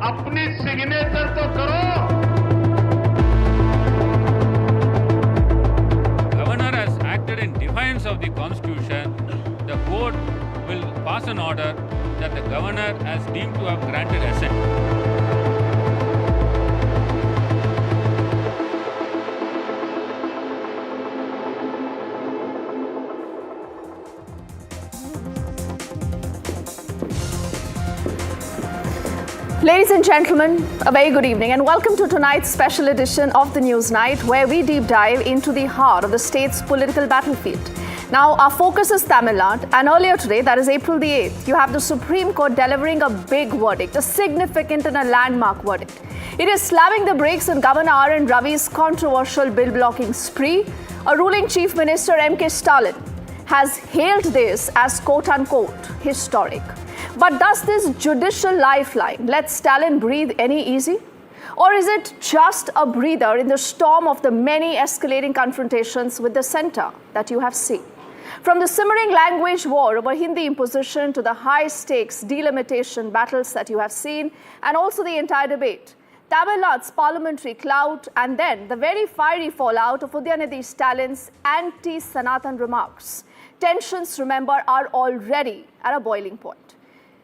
अपनी सिग्नेचर तो करो। Governor has acted in defiance of the Constitution. The court will pass an order that the governor has deemed to have granted assent. Ladies and gentlemen, a very good evening and welcome to tonight's special edition of the News Night, where we deep dive into the heart of the state's political battlefield. Now, our focus is Tamil Nadu, and earlier today, that is April the 8th, you have the Supreme Court delivering a big verdict, a significant and a landmark verdict. It is slamming the brakes on Governor R.N. Ravi's controversial bill-blocking spree. A ruling Chief Minister M.K. Stalin has hailed this as quote-unquote historic. But does this judicial lifeline let Stalin breathe any easy? Or is it just a breather in the storm of the many escalating confrontations with the centre that you have seen? From the simmering language war over Hindi imposition to the high-stakes delimitation battles that you have seen, and also the entire debate, Tamil Nadu's parliamentary clout, and then the very fiery fallout of Udayanithi Stalin's anti-Sanatan remarks. Tensions, remember, are already at a boiling point.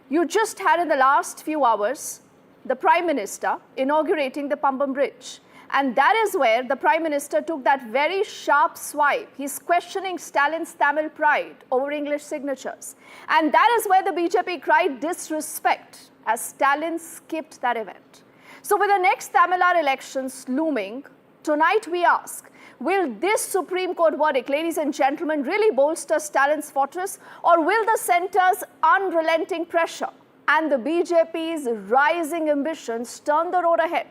You just had in the last few hours the Prime Minister inaugurating the Pambam Bridge. And that is where the Prime Minister took that very sharp swipe. He's questioning Stalin's Tamil pride over English signatures. And that is where the BJP cried disrespect as Stalin skipped that event. So with the next Tamil Nadu elections looming, tonight we ask, will this Supreme Court verdict, ladies and gentlemen, really bolster Stalin's fortress, or will the centre's unrelenting pressure and the BJP's rising ambitions turn the road ahead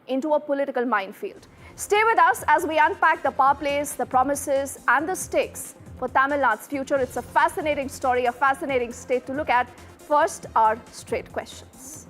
into a political minefield? Stay with us as we unpack the power plays, the promises, and the stakes for Tamil Nadu's future. It's a fascinating story, a fascinating state to look at. First, our straight questions.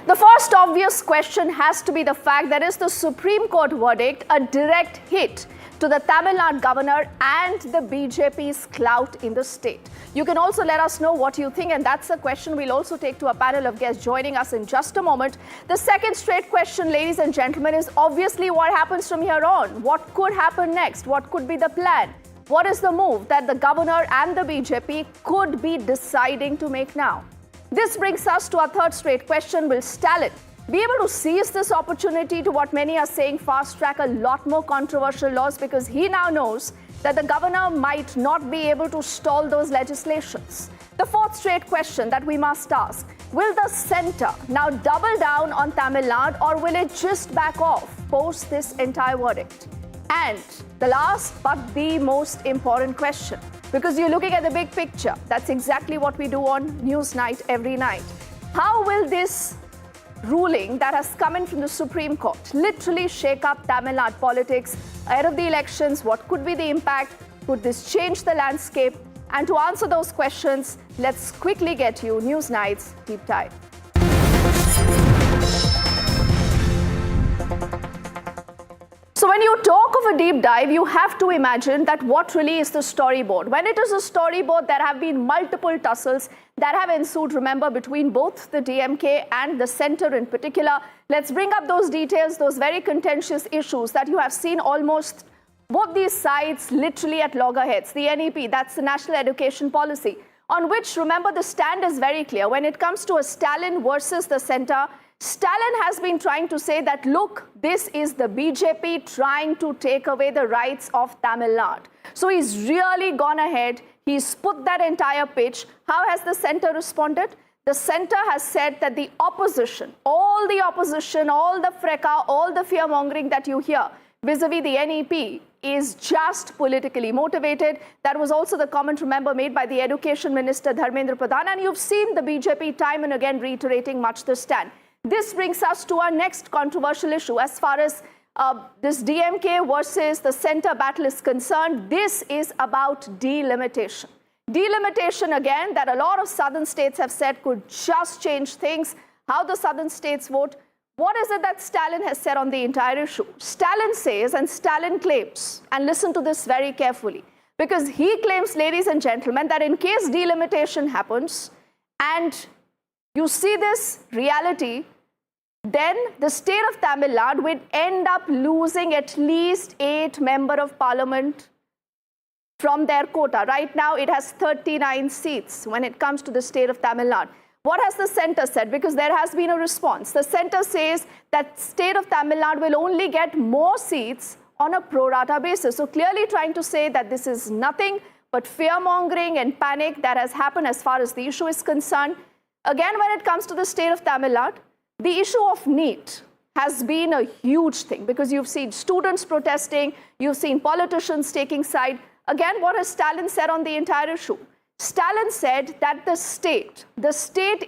The first obvious question has to be the fact that is the Supreme Court verdict a direct hit to the Tamil Nadu governor and the BJP's clout in the state? You can also let us know what you think, and that's a question we'll also take to a panel of guests joining us in just a moment. The second straight question, ladies and gentlemen, is obviously what happens from here on. What could happen next? What could be the plan? What is the move that the governor and the BJP could be deciding to make now? This brings us to our third straight question. Will Stalin be able to seize this opportunity to, what many are saying, fast-track a lot more controversial laws, because he now knows that the governor might not be able to stall those legislations? The fourth straight question that we must ask, will the centre now double down on Tamil Nadu, or will it just back off post this entire verdict? And the last but the most important question, because you're looking at the big picture, that's exactly what we do on News Night every night. How will this ruling that has come in from the Supreme Court literally shake up Tamil Nadu politics ahead of the elections? What could be the impact? Could this change the landscape? And to answer those questions, let's quickly get you News Night's deep dive. So when you talk of a deep dive, you have to imagine that what really is the storyboard. When it is a storyboard, there have been multiple tussles that have ensued, remember, between both the DMK and the centre in particular. Let's bring up those details, those very contentious issues that you have seen almost both these sides literally at loggerheads. The NEP, that's the National Education Policy, on which, remember, the stand is very clear. When it comes to a Stalin versus the centre, Stalin has been trying to say that, look, this is the BJP trying to take away the rights of Tamil Nadu. So he's really gone ahead. He's put that entire pitch. How has the centre responded? The centre has said that the opposition, all the fracas, all the fear-mongering that you hear vis-a-vis the NEP is just politically motivated. That was also the comment, remember, made by the Education Minister Dharmendra Pradhan. And you've seen the BJP time and again reiterating much the stand. This brings us to our next controversial issue. As far as this DMK versus the centre battle is concerned, this is about delimitation. Delimitation, again, that a lot of southern states have said could just change things, how the southern states vote. What is it that Stalin has said on the entire issue? Stalin says, and Stalin claims, and listen to this very carefully, Because he claims, ladies and gentlemen, that in case delimitation happens and you see this reality, then the state of Tamil Nadu will end up losing at least 8 members of parliament from their quota. Right now, it has 39 seats when it comes to the state of Tamil Nadu. What has the centre said? Because there has been a response. The centre says that state of Tamil Nadu will only get more seats on a pro rata basis. So clearly trying to say that this is nothing but fear-mongering and panic that has happened as far as the issue is concerned. Again, when it comes to the state of Tamil Nadu, the issue of NEET has been a huge thing because you've seen students protesting, you've seen politicians taking side. Again, what has Stalin said on the entire issue? Stalin said that the state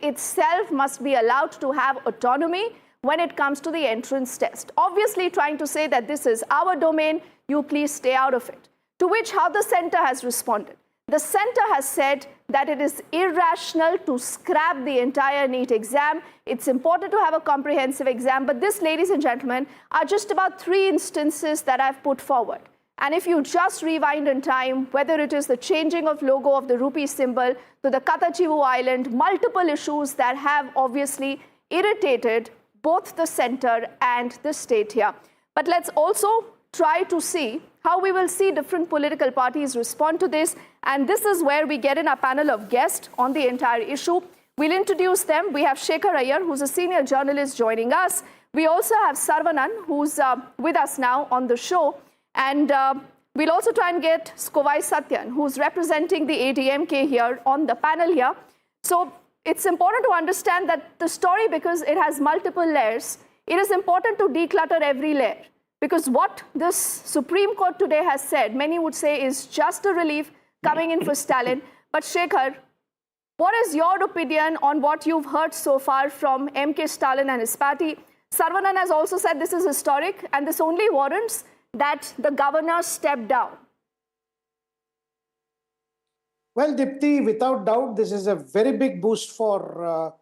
itself must be allowed to have autonomy when it comes to the entrance test. Obviously trying to say that this is our domain, you please stay out of it. To which how the centre has responded. The centre has said that it is irrational to scrap the entire NEET exam. It's important to have a comprehensive exam, but this, ladies and gentlemen, are just about 3 instances that I've put forward. And if you just rewind in time, whether it is the changing of logo of the rupee symbol to the Katachivu Island, multiple issues that have obviously irritated both the centre and the state here. But let's also try to see how we will see different political parties respond to this. And this is where we get in our panel of guests on the entire issue. We'll introduce them. We have Shekhar Iyer, who's a senior journalist joining us. We also have Sarvanan, who's with us now on the show. And we'll also try and get Skovai Satyan, who's representing the ADMK here on the panel here. So it's important to understand that the story, because it has multiple layers, it is important to declutter every layer. Because what this Supreme Court today has said, many would say is just a relief coming in for Stalin. But Shekhar, what is your opinion on what you've heard so far from MK Stalin and his party? Sarvanan has also said this is historic and this only warrants that the governor stepped down. Well, Dipti, without doubt, this is a very big boost for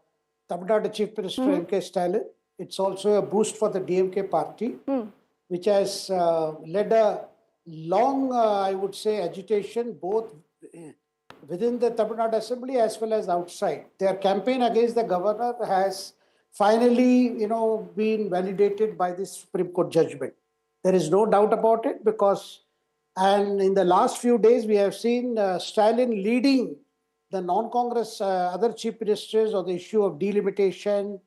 Tamil Nadu Chief Minister MK Stalin. It's also a boost for the DMK party, which has led a long, I would say, agitation both within the Tamil Nadu Assembly as well as outside. Their campaign against the governor has finally, been validated by this Supreme Court judgment. There is no doubt about it because, and in the last few days, we have seen Stalin leading the non-Congress other chief ministers on the issue of delimitation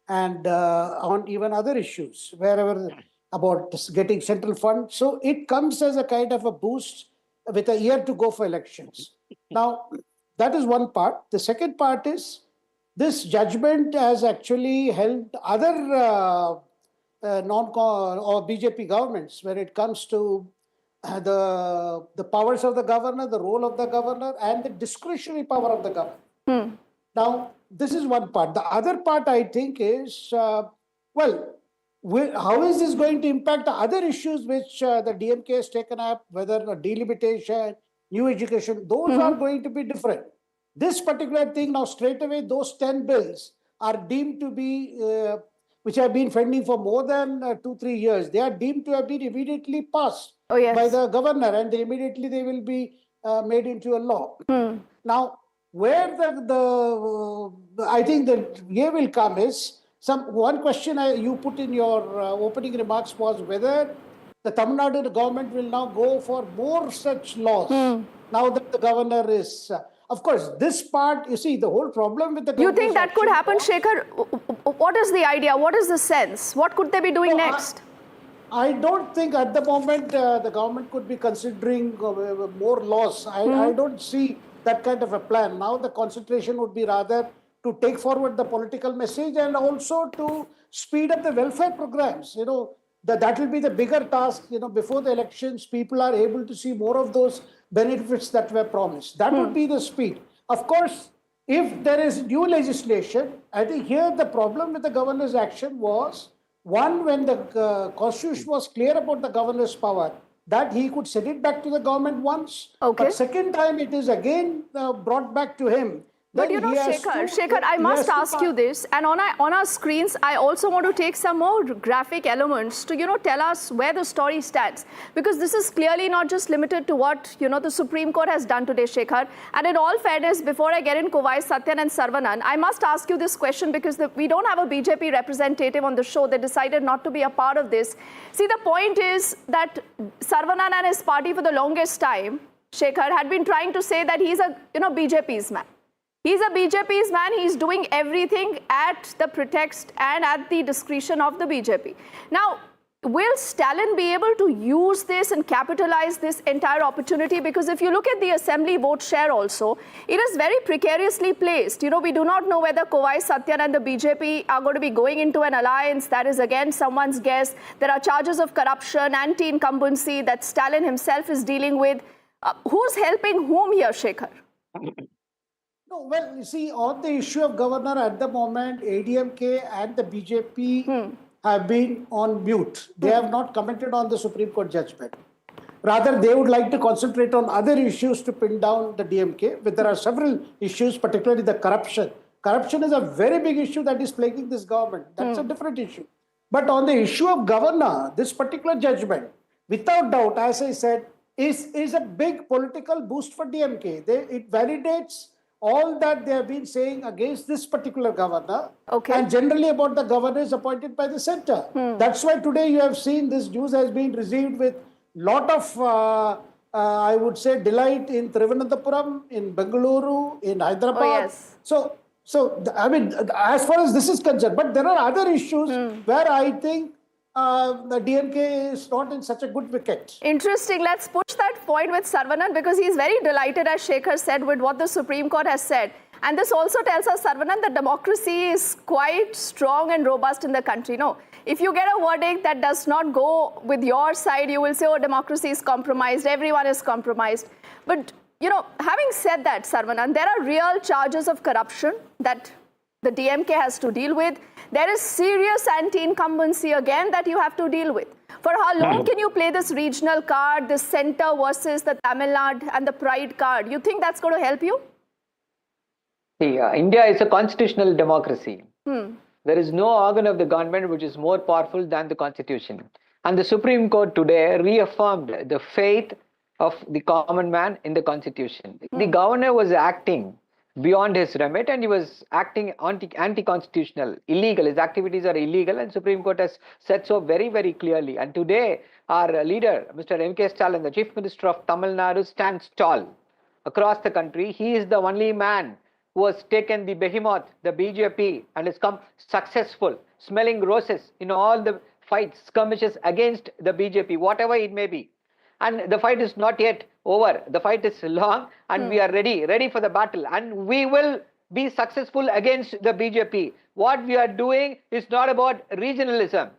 and on even other issues, wherever about getting central fund. So it comes as a kind of a boost with a year to go for elections. Now, that is one part. The second part is this judgment has actually helped other or BJP governments when it comes to the powers of the governor, the role of the governor, and the discretionary power of the governor. Now, this is one part. The other part, I think, is, how is this going to impact the other issues which the DMK has taken up, whether delimitation, new education, those are going to be different. This particular thing, now straight away, those 10 bills are deemed to be which have been pending for more than 2-3 years, they are deemed to have been immediately passed by the governor, and immediately they will be made into a law. Now, where I think the way will come is, one question you put in your opening remarks was whether the Tamil Nadu government will now go for more such laws now that the governor is... Of course, this part, you see, the whole problem with the government... You think that could happen, Shekhar? What is the idea? What is the sense? What could they be doing next? I don't think at the moment the government could be considering more laws. I don't see that kind of a plan. Now the concentration would be rather to take forward the political message and also to speed up the welfare programs. That will be the bigger task. Before the elections, people are able to see more of those benefits that were promised. That would be the speed. Of course, if there is new legislation, I think here the problem with the governor's action was, one, when the constitution was clear about the governor's power, that he could send it back to the government once. But second time, it is again brought back to him But you know, Shekhar, I must ask you this, and on our screens, I also want to take some more graphic elements to, tell us where the story stands. Because this is clearly not just limited to what, the Supreme Court has done today, Shekhar. And in all fairness, before I get in Kovai, Satyan and Sarvanan, I must ask you this question because we don't have a BJP representative on the show. They decided not to be a part of this. See, the point is that Sarvanan and his party for the longest time, Shekhar, had been trying to say that he's a, BJP's man. He's a BJP's man. He's doing everything at the pretext and at the discretion of the BJP. Now, will Stalin be able to use this and capitalize this entire opportunity? Because if you look at the assembly vote share also, it is very precariously placed. We do not know whether Kovai, Satyan and the BJP are going to be going into an alliance. That is, again, someone's guess. There are charges of corruption, anti-incumbency that Stalin himself is dealing with. Who's helping whom here, Shekhar? No, well, you see, on the issue of governor at the moment, ADMK and the BJP have been on mute. They have not commented on the Supreme Court judgment. Rather, they would like to concentrate on other issues to pin down the DMK. But there are several issues, particularly the corruption. Corruption is a very big issue that is plaguing this government. That's a different issue. But on the issue of governor, this particular judgment, without doubt, as I said, is a big political boost for DMK. It validates all that they have been saying against this particular governor, and generally about the governors appointed by the center. That's why today you have seen this news has been received with lot of, I would say, delight in Thiruvananthapuram, in Bengaluru, in Hyderabad. Oh, yes. So I mean, as far as this is concerned, but there are other issues where I think the DMK is not in such a good wicket. Interesting. Let's push that point with Sarvanan because he's very delighted, as Shekhar said, with what the Supreme Court has said. And this also tells us, Sarvanan, that democracy is quite strong and robust in the country. No, if you get a verdict that does not go with your side, you will say, oh, democracy is compromised, everyone is compromised. But, having said that, Sarvanan, there are real charges of corruption that the DMK has to deal with. There is serious anti-incumbency again that you have to deal with. For how long can you play this regional card, this center versus the Tamil Nadu and the pride card? You think that's going to help you? See, India is a constitutional democracy. There is no organ of the government which is more powerful than the constitution. And the Supreme Court today reaffirmed the faith of the common man in the constitution. The governor was acting beyond his remit and he was acting anti-constitutional, illegal. His activities are illegal and Supreme Court has said so very, very clearly. And today our leader, Mr. M.K. Stalin, the Chief Minister of Tamil Nadu, stands tall across the country. He is the only man who has taken the behemoth, the BJP, and has come successful, smelling roses in all the fights, skirmishes against the BJP, whatever it may be. And the fight is not yet over. The fight is long and we are ready for the battle. And we will be successful against the BJP. What we are doing is not about regionalism.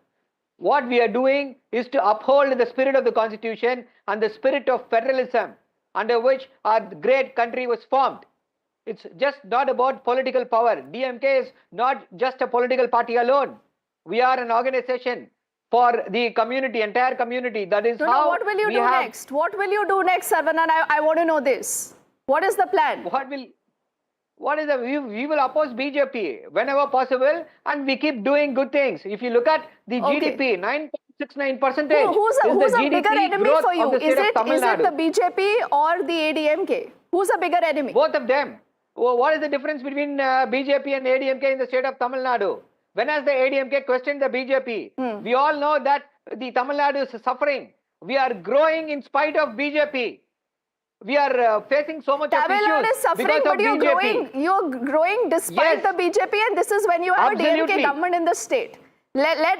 What we are doing is to uphold the spirit of the constitution and the spirit of federalism under which our great country was formed. It's just not about political power. DMK is not just a political party alone. We are an organization for the community, entire community. That is how what will you do next? What will you do next, Sarvanan? I want to know this. What is the plan? We will oppose BJP whenever possible and we keep doing good things. If you look at the GDP, 9.69%. Who's a bigger enemy for you? Is it the BJP or the ADMK? Who's a bigger enemy? Both of them. What is the difference between BJP and ADMK in the state of Tamil Nadu? When has the ADMK questioned the BJP? We all know that the Tamil Nadu is suffering. We are growing in spite of BJP. We are facing so much of issues. Tamil Nadu is suffering, but you're growing despite the BJP, and this is when you have a DMK government in the state. Let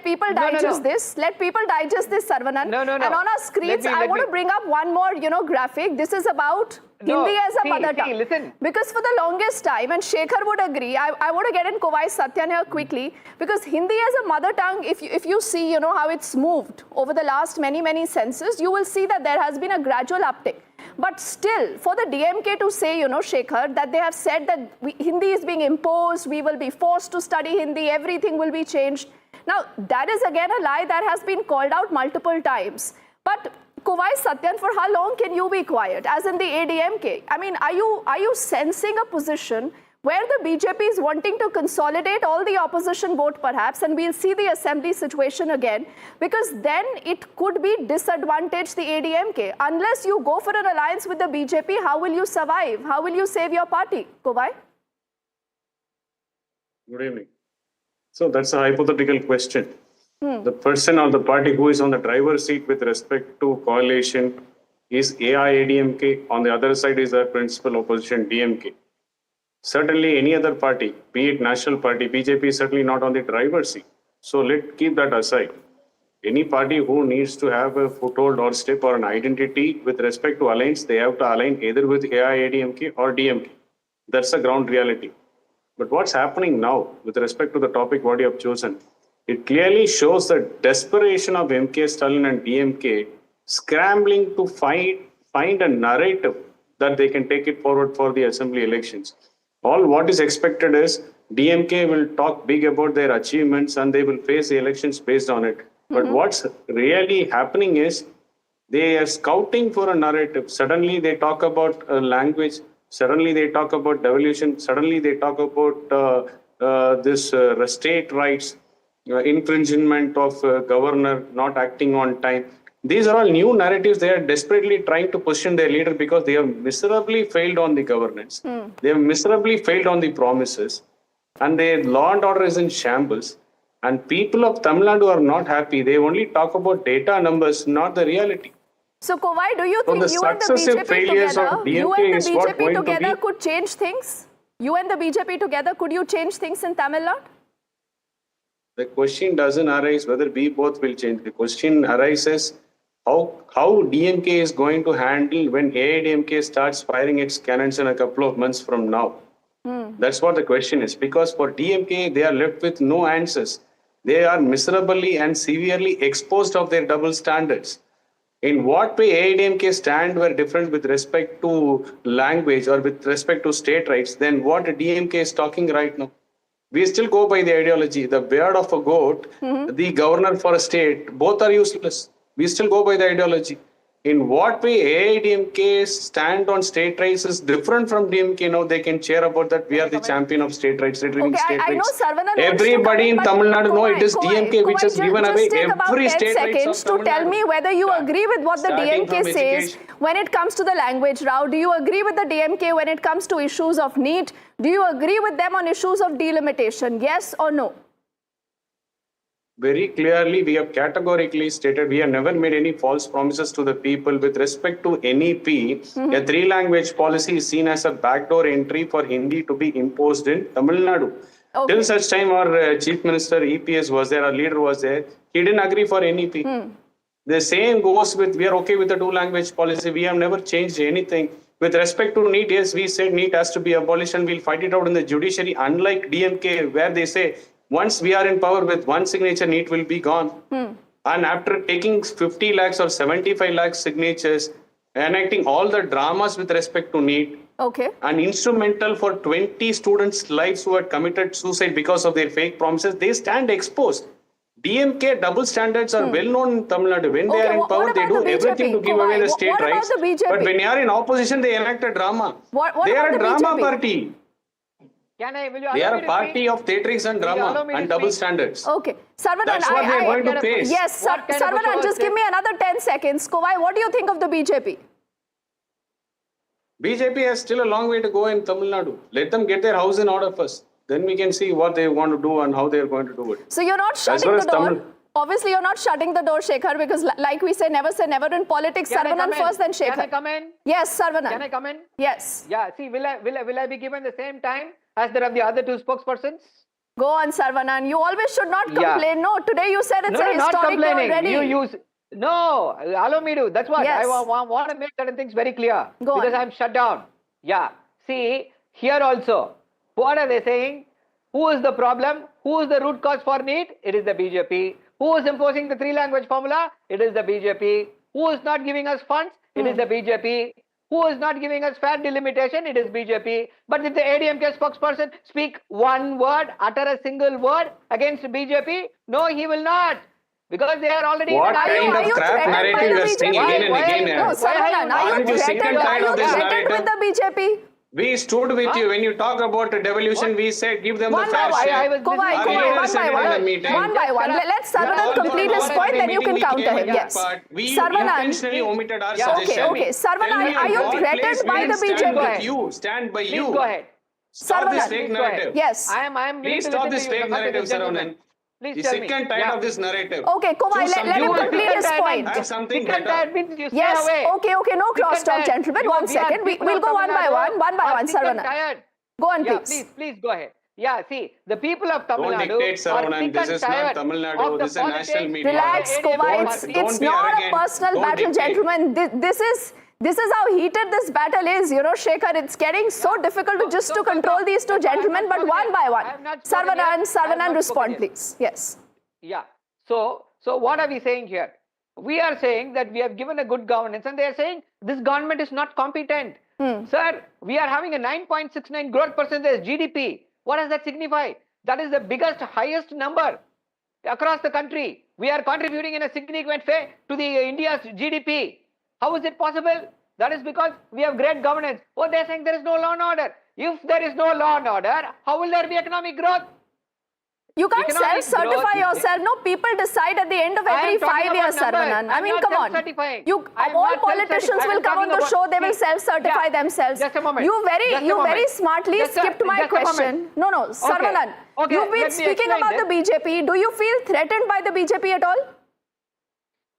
people digest this. Let people digest this, Sarvanan. And on our screens, I want to bring up one more, graphic. This is about Hindi as a mother tongue. Listen. Because for the longest time, and Shekhar would agree, I want to get in Kovai Satyan here quickly, because Hindi as a mother tongue, if you see, how it's moved over the last many census, you will see that there has been a gradual uptick. But still, for the DMK to say, Shekhar, that they have said that Hindi is being imposed, we will be forced to study Hindi, everything will be changed. Now, that is again a lie that has been called out multiple times. But Kovai Satyan, for how long can you be quiet? As in the ADMK, I mean, are you sensing a position where the BJP is wanting to consolidate all the opposition vote perhaps, and we'll see the assembly situation again, because then it could be disadvantage the ADMK. Unless you go for an alliance with the BJP, how will you survive? How will you save your party? Kovai? Good evening. So that's a hypothetical question. The person or the party who is on the driver's seat with respect to coalition is AIADMK. On the other side is the principal opposition DMK. Certainly any other party, be it national party, BJP is certainly not on the driver's seat. So let's keep that aside. Any party who needs to have a foothold or step or an identity with respect to alliance, they have to align either with AIADMK or DMK. That's the ground reality. But what's happening now with respect to the topic what you have chosen, it clearly shows the desperation of MK Stalin and DMK scrambling to find a narrative that they can take it forward for the assembly elections. All what is expected is DMK will talk big about their achievements and they will face the elections based on it. But what's really happening is they are scouting for a narrative. Suddenly they talk about a language. Suddenly they talk about devolution. Suddenly they talk about this state rights, infringement of governor not acting on time. These are all new narratives. They are desperately trying to position their leader because they have miserably failed on the governance. They have miserably failed on the promises. And their law and order is in shambles. And people of Tamil Nadu are not happy. They only talk about data numbers, not the reality. So, Kovai, do you think the you and the successive BJP failures together, of DMK is what going to be- could change things? You and the BJP together, could you change things in Tamil Nadu? The question doesn't arise whether we both will change. The question arises how DMK is going to handle when AIDMK starts firing its cannons in a couple of months from now. That's what the question is. Because for DMK, they are left with no answers. They are miserably and severely exposed of their double standards. In what way AIDMK stand were different with respect to language or with respect to state rights than what DMK is talking right now. We still go by the ideology. The beard of a goat, the governor for a state, both are useless. We still go by the ideology. In what way AIDMK's stand on state rights is different from DMK? Now they can cheer about that we are the champion of state rights, retrieving state I know rights. Saravanan Everybody in Tamil Nadu know it is DMK which has given away every state rights seconds of to Tamil tell Nadu. me whether you agree with what the Starting DMK from says education. when it comes to the language row. Do you agree with the DMK when it comes to issues of NEET? Do you agree with them on issues of delimitation? Yes or no? Very clearly, we have categorically stated we have never made any false promises to the people with respect to NEP. A three-language policy is seen as a backdoor entry for Hindi to be imposed in Tamil Nadu. Okay. Till such time our Chief Minister EPS was there, our leader was there, he didn't agree for NEP. The same goes with, we are okay with the two-language policy. We have never changed anything. With respect to NEET, yes, we said NEET has to be abolished and we'll fight it out in the judiciary, unlike DMK, where they say, once we are in power with one signature, NEET will be gone. And after taking 50 lakhs or 75 lakhs signatures, enacting all the dramas with respect to NEET, and instrumental for 20 students' lives who had committed suicide because of their fake promises, they stand exposed. DMK double standards are well known in Tamil Nadu. When they are in power, they do everything to give away the state rights. But when they are in opposition, they enact a drama. They are a drama party. They are a party of theatrics and drama and double standards. Okay. Saravanan, that's what they are going to face. Yes, Saravanan, just give me another 10 seconds. Kovai, what do you think of the BJP? BJP has still a long way to go in Tamil Nadu. Let them get their house in order first. Then we can see what they want to do and how they are going to do it. So you're not shutting the door. Obviously, you're not shutting the door, Shekhar, because like we say never in politics. Saravanan first, then Shekhar. Can I come in? Yes, Saravanan. Can I come in? Yes. Yeah, see, will I be given the same time as there are the other two spokespersons? Go on, Saravanan. You always should not complain. No, today you said it's a historic day already. No, allow me to. That's what Yes. I want to make certain things very clear. Go because on. I'm shut down. Yeah. See, here also, what are they saying? Who is the problem? Who is the root cause for NEET? It is the BJP. Who is imposing the three-language formula? It is the BJP. Who is not giving us funds? It is the BJP. Who is not giving us fair delimitation? It is BJP. But did the ADMK spokesperson speak one word, utter a single word against BJP? No, he will not. Because they are already What in the kind are of you crap threatened by narrative the you are saying BJP? again and again? No, Saravanan, are Aren't you you sick and threatened? Are tired you of this threatened with narrative? the BJP? We stood with you when you talk about devolution. We said give them One the fair by one. share. I was Kovai, Our Kovai, leader one said by it in one. the meeting. One by one. Let Saravanan All complete the his one point, then you meeting can we counter came him. in that Yes. part. We Saravanan. intentionally omitted our Yeah, suggestion. Okay. Saravanan, Tell me are you what threatened place by we the stand BJP? with you. Stand by Please you. go ahead. Stop this Saravanan. fake Please go ahead. narrative. Yes. I am willing Please to stop listen this to you, fake the narrative, gentleman. Saravanan. Please He's tell sick me. and tired Yeah. of this narrative. Okay, Kovai, Choose let something him better. complete his point. Have something Sick and better. tired means you stay Yes, away. okay, no Sick and crosstalk, tired. gentlemen. You One are second. people We'll of go one by Tamil one. Nadu One by are one, sick and Saravanan. tired. Go on, Yeah, please. please go ahead. Yeah, see, the people of Tamil Don't Nadu dictate, are Saravanan. sick This and is not tired Tamil Nadu. of the This is a national politics. media. Relax, ADM Kovai. party. It's be not arrogant. a personal Don't battle, dictate. gentlemen. This is how heated this battle is. You know, Shekhar, it's getting so difficult to just to control these two gentlemen, but one by one. Saravanan, respond, please. Yes. Yeah. So what are we saying here? We are saying that we have given a good governance, and they are saying this government is not competent. Sir, we are having a 9.69 growth percentage GDP. What does that signify? That is the biggest, highest number across the country. We are contributing in a significant way to the India's GDP. How is it possible? That is because we have great governance. Oh, they are saying there is no law and order. If there is no law and order, how will there be economic growth? You can't Economic self-certify growth- yourself. No, people decide at the end of I am every talking 5 years, about numbers. Saravanan. I I'm mean, not come on. self-certifying. You, I am all not politicians self-certifying. will I'm come on talking the show. about- They will see, self-certify yeah. themselves. Just a moment. You very moment. smartly Just a- skipped my just a question. moment. No, Saravanan. Okay, You've been let me speaking explain about the BJP. Do you feel threatened by the BJP at all?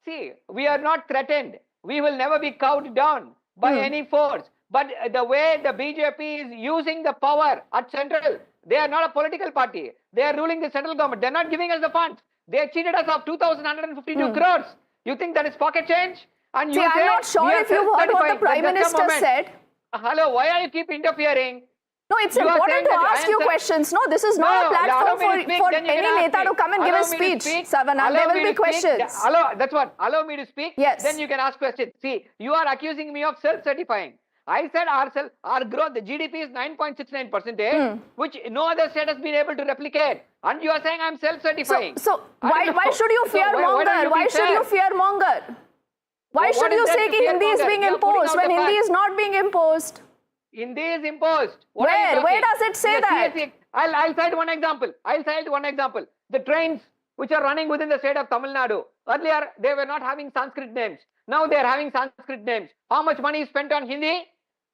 See, we are not threatened. We will never be cowed down by any force. But the way the BJP is using the power at central, they are not a political party. They are ruling the central government. They are not giving us the funds. They cheated us of 2,152 crores. You think that is pocket change? And See, you I'm say not sure we are if you've heard what the self-certifying. Prime Just a Minister moment. said. Hello, why are you keep interfering? No, it's You are important saying to that I ask am you self- questions. No, this is not a allow platform me to speak, for then you any can ask neta me. to come and give a Allow me to speech. speak. Saravanan, Allow there will me be to speak. questions. That's what. Allow me to speak. Yes. Then you can ask questions. See, you are accusing me of self-certifying. I said our growth, the GDP is 9.69%, which no other state has been able to replicate. And you are saying I'm self-certifying. So I don't why know. should you So fear why monger? don't Why be should you fair? fear monger? Why What should is you there say to that Hindi is fear being monger? You are putting imposed out when the Hindi facts. is not being imposed? Hindi is imposed. What are you Where? Where talking? does it say The that? CSE I'll cite one example. The trains which are running within the state of Tamil Nadu. Earlier, they were not having Sanskrit names. Now they are having Sanskrit names. How much money is spent on Hindi?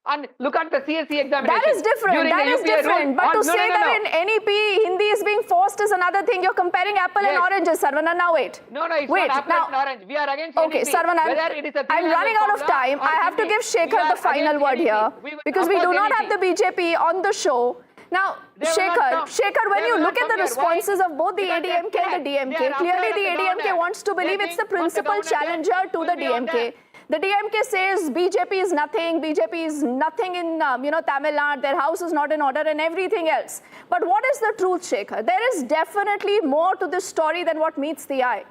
And look at the CSE examination. That is different. During That the is UPA different. rule- But to no, say no, that no. in NEP Hindi is being forced is another thing. You're comparing apple and Yes. oranges, Saravanan. Now wait. No, it's wait, not apple now, and orange. We are against Okay, NEP. Saravanan, Whether it is a I'm running out of formula time. or I have to Hindi, give we Shekhar are the final against word NEP. here We will because we do oppose not have NEP. the BJP on the show. Now, They will not come. Shekhar, when They you will look not at the come here. responses Why? of both the Because they are ADMK and the scared. DMK, They are clearly afraid the of the ADMK governor. wants to believe They it's the think once the principal governor challenger there, to will the be on DMK. The DMK says BJP is nothing. BJP is nothing in Tamil Nadu. Their house is not in order and everything else. But what is the truth, Shekhar? There is definitely more to this story than what meets the eye.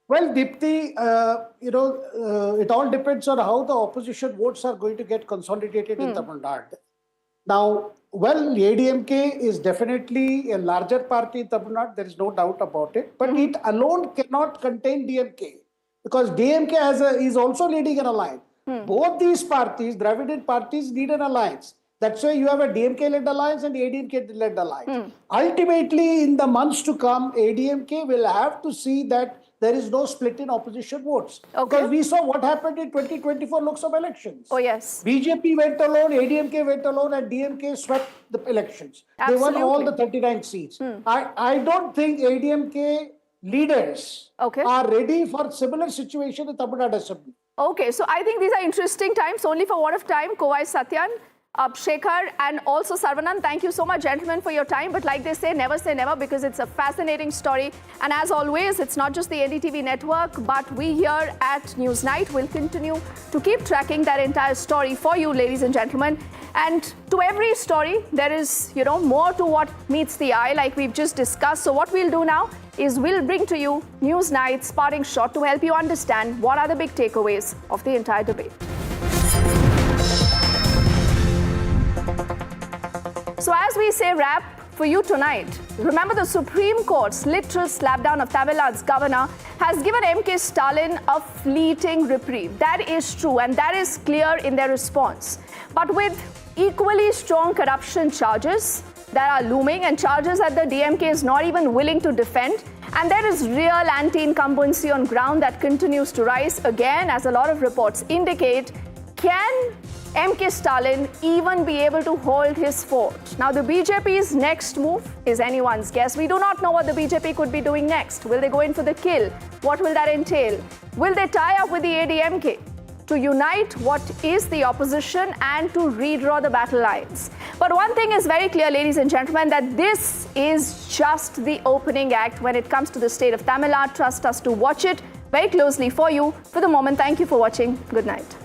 Well, Dipti, it all depends on how the opposition votes are going to get consolidated in Tamil Nadu. Now, well, ADMK is definitely a larger party in Tamil Nadu, there is no doubt about it. But it alone cannot contain DMK because DMK is also leading an alliance. Both these parties, Dravidian parties, need an alliance. That's why you have a DMK-led alliance and ADMK-led alliance. Ultimately, in the months to come, ADMK will have to see that there is no split in opposition votes. Okay. Because we saw what happened in 2024 Lok Sabha elections. Oh, yes. BJP went alone, ADMK went alone, and DMK swept the elections. They won all the 39 seats. I don't think ADMK leaders are ready for similar situation in Tamil Nadu Assembly. Okay, so I think these are interesting times. Only for what of time, Kovai Satyan, Shekhar, and also Saravanan, thank you so much, gentlemen, for your time. But like they say never, because it's a fascinating story. And as always, it's not just the NDTV network, but we here at Newsnight will continue to keep tracking that entire story for you, ladies and gentlemen. And to every story, there is, more to what meets the eye, like we've just discussed. So what we'll do now is we'll bring to you Newsnight's parting shot to help you understand what are the big takeaways of the entire debate. So as we say wrap, for you tonight. Remember, the Supreme Court's literal slapdown of Tamil Nadu's governor has given MK Stalin a fleeting reprieve. That is true, and that is clear in their response. But with equally strong corruption charges that are looming and charges that the DMK is not even willing to defend, and there is real anti-incumbency on ground that continues to rise again, as a lot of reports indicate, can MK Stalin even be able to hold his fort? Now, the BJP's next move is anyone's guess. We do not know what the BJP could be doing next. Will they go in for the kill? What will that entail? Will they tie up with the ADMK to unite what is the opposition and to redraw the battle lines? But one thing is very clear, ladies and gentlemen, that this is just the opening act when it comes to the state of Tamil Nadu. Trust us to watch it very closely for you. For the moment, thank you for watching. Good night.